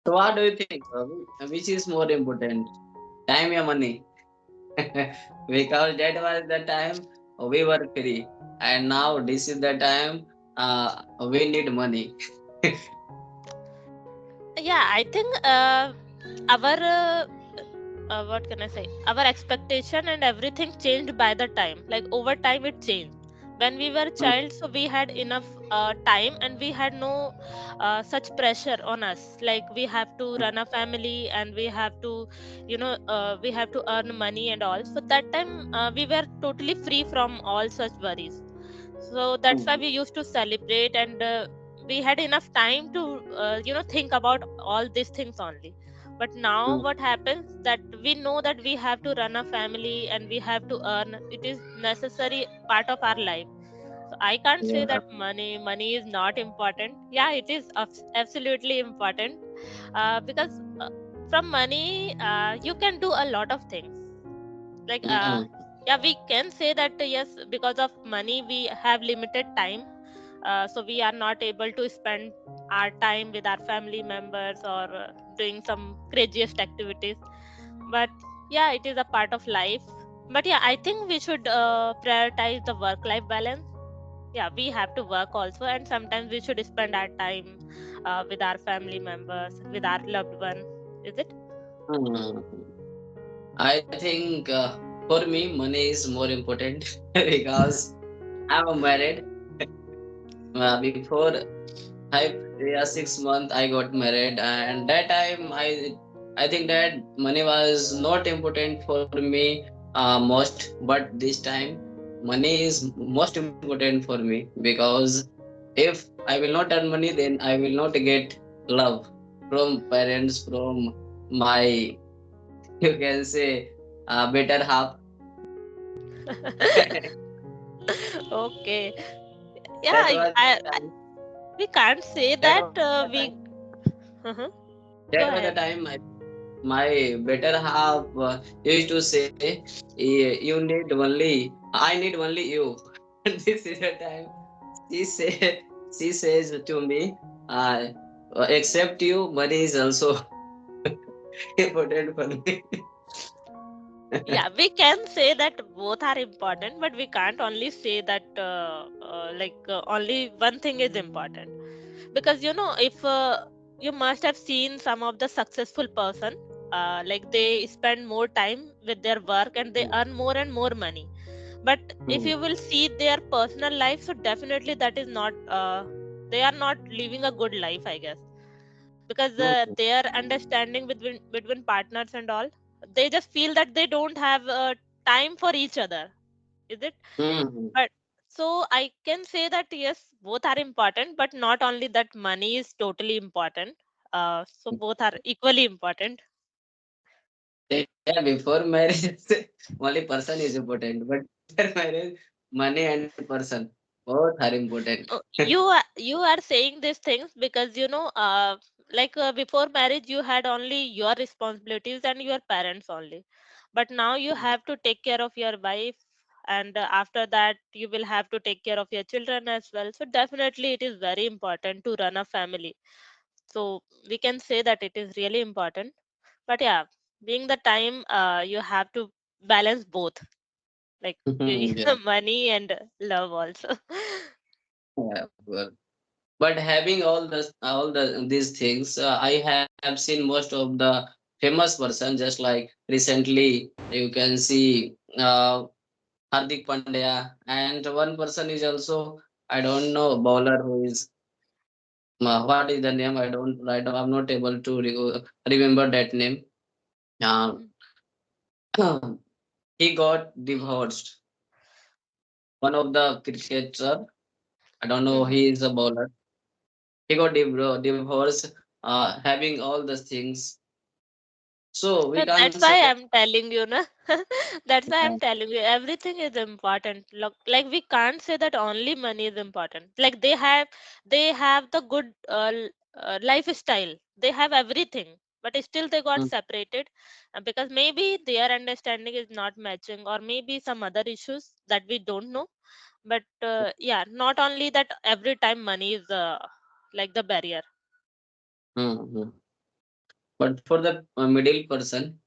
So what do you think? Which is more important, time or money? Because that was the time we were free, and now this is the time we need money. Yeah, I think our what can I say? Our expectation and everything changed by the time. Like over time, it changed. When we were child, so we had enough time and we had no such pressure on us. Like we have to run a family and we have to, we have to earn money and all. So that time we were totally free from all such worries. So that's why we used to celebrate and we had enough time to think about all these things only. But now what happens that we know that we have to run a family and we have to earn, it is necessary part of our life. So I can't say Yeah. that money is not important. Yeah, it is absolutely important, because from money you can do a lot of things. Like yeah, we can say that yes, because of money we have limited time, so we are not able to spend our time with our family members or doing some craziest activities. But yeah, it is a part of life. But yeah, I think we should prioritize the work life balance. Yeah, we have to work also, and sometimes we should spend our time with our family members, with our loved one. Is it? Mm. I think for me, money is more important because I'm married. Before 6 months, I got married, and that time I think that money was not important for me most, but this time money is most important for me because if I will not earn money, then I will not get love from parents, from my you can say better half. Okay. Yeah, That was we can't say that that was the time. we. Uh-huh. That Go was the ahead. time my better half used to say, You need only, I need only you." And this is the time she say she says to me, uh, "Except you, money is also important for me." Yeah, we can say that both are important, but we can't only say that only one thing is important. Because if you must have seen some of the successful person, like they spend more time with their work and they earn more and more money. But if Hmm. you will see their personal life, so definitely that is not they are not living a good life, I guess. Because Hmm. their understanding between partners and all, they just feel that they don't have time for each other. Is it? Hmm. But so I can say that yes, both are important, but not only that money is totally important. So both are equally important. Yeah, before marriage, only person is important, but after marriage, money and person both are important. You are saying these things because before marriage you had only your responsibilities and your parents only, but now you have to take care of your wife, and after that you will have to take care of your children as well. So definitely it is very important to run a family. So we can say that it is really important. But yeah, being the time, you have to balance both, like Yeah. money and love also. Yeah, well, but having all the these things, I have seen most of the famous person. Just like recently, you can see Hardik Pandya, and one person is also I don't know bowler who is what is the name? I don't. I'm not able to remember that name. Uh, he got divorced. One of the cricketer. I don't know. Mhm. He is a bowler. He got divorced. Having all the things. So we That's can't why say. I'm telling you, na. That's why I'm telling you, everything is important. Look, like we can't say that only money is important. Like they have the good lifestyle. They have everything, but still they got Mm, separated, because maybe their understanding is not matching, or maybe some other issues that we don't know. But yeah, not only that, every time money is like the barrier. mm, mm. But for the middle person,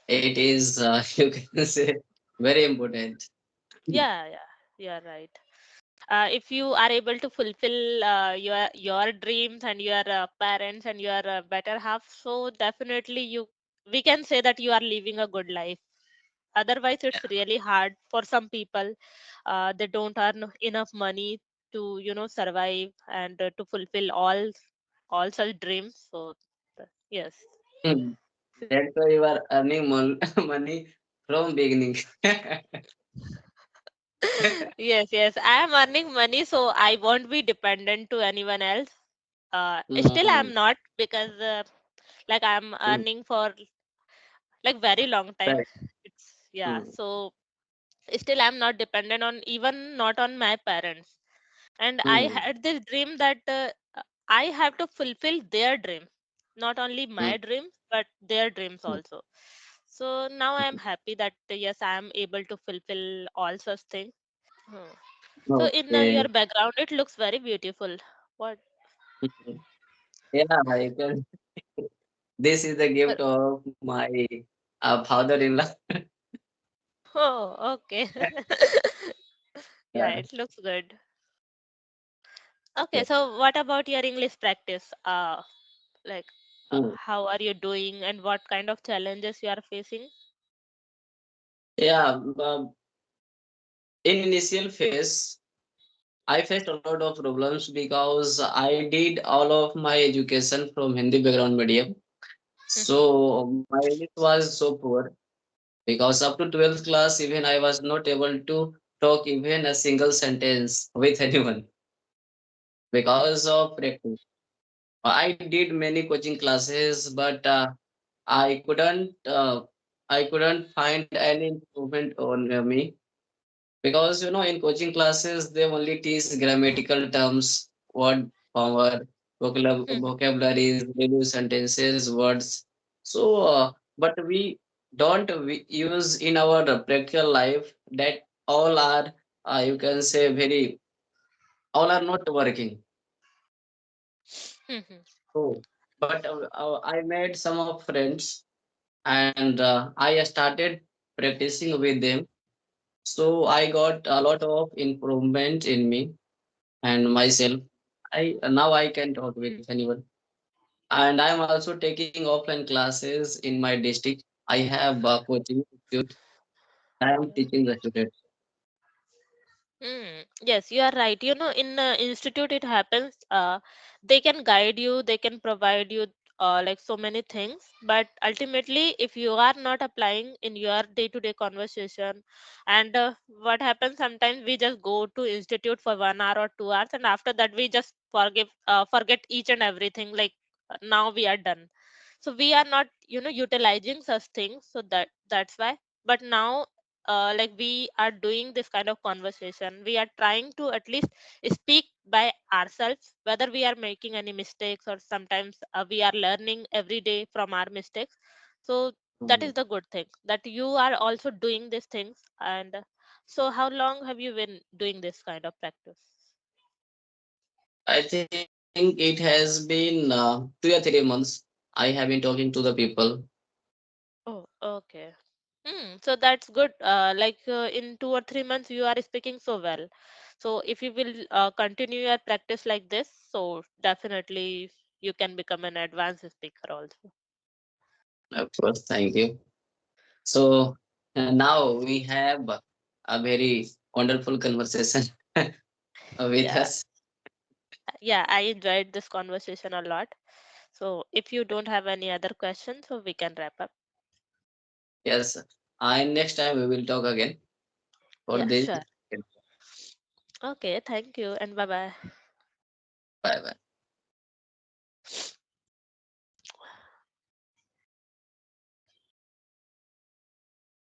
it is you can say very important. Yeah, yeah, you're right. If you are able to fulfill your dreams and your parents and your better half, so definitely you we can say that you are living a good life. Otherwise, it's really hard for some people. They don't earn enough money to survive and to fulfill all such dreams. So yes. That's why you are earning money from beginning. Yes, yes. I am earning money, so I won't be dependent to anyone else. Still, Mm, I'm not because like I'm mm, earning for like very long time. right. It's yeah. Mm, So still, I'm not dependent on even not on my parents. And I mm, had this dream that I have to fulfill their dream, not only mm, my dreams but their dreams mm. also. So now I am happy that yes, I am able to fulfill all such things. Hmm. So in Okay. your background, it looks very beautiful. What? Mhm. Yeah, I can. This is the Uh, gift of my father-in-law. Oh, okay. Yeah, Yeah. it looks good. Okay, so what about your English practice? Like, Mm. how are you doing, and what kind of challenges you are facing? Yeah. In initial phase, I faced a lot of problems because I did all of my education from Hindi background medium. Mhm. So my English was so poor because up to 12th class, even I was not able to talk even a single sentence with anyone because of practice. I did many coaching classes, but I couldn't find any improvement on me because in coaching classes they only teach grammatical terms, word power, Mhm. vocabularies, daily sentences, words. So, but we don't we use in our practical life that all are you can say very all are not working. Mhm. So, but I made some of friends and I started practicing with them. So I got a lot of improvement in me and myself. I now I can talk with anyone. And I'm also taking offline classes in my district. I have a coaching institute. I am teaching the students. Yes, you are right. In institute, it happens. They can guide you, they can provide you like so many things. But ultimately, if you are not applying in your day-to-day conversation, and what happens sometimes we just go to institute for 1 hour or 2 hours, and after that we just forget each and everything. Like now we are done, so we are not utilizing such things, so that's why. But now like we are doing this kind of conversation, we are trying to at least speak by ourselves, whether we are making any mistakes or sometimes we are learning every day from our mistakes. So that Mm. is the good thing that you are also doing these things. And so how long have you been doing this kind of practice? I think it has been 2 or 3 months. I have been talking to the people. Oh, okay. So that's good. Like in 2 or 3 months, you are speaking so well. So if you will continue your practice like this, so definitely you can become an advanced speaker also. Of course, thank you. So now we have a very wonderful conversation with Yeah, us. yeah, I enjoyed this conversation a lot. So if you don't have any other questions, so we can wrap up. Yes, and next time we will talk again for Yeah, this. sure. Okay, thank you and bye bye. Bye bye.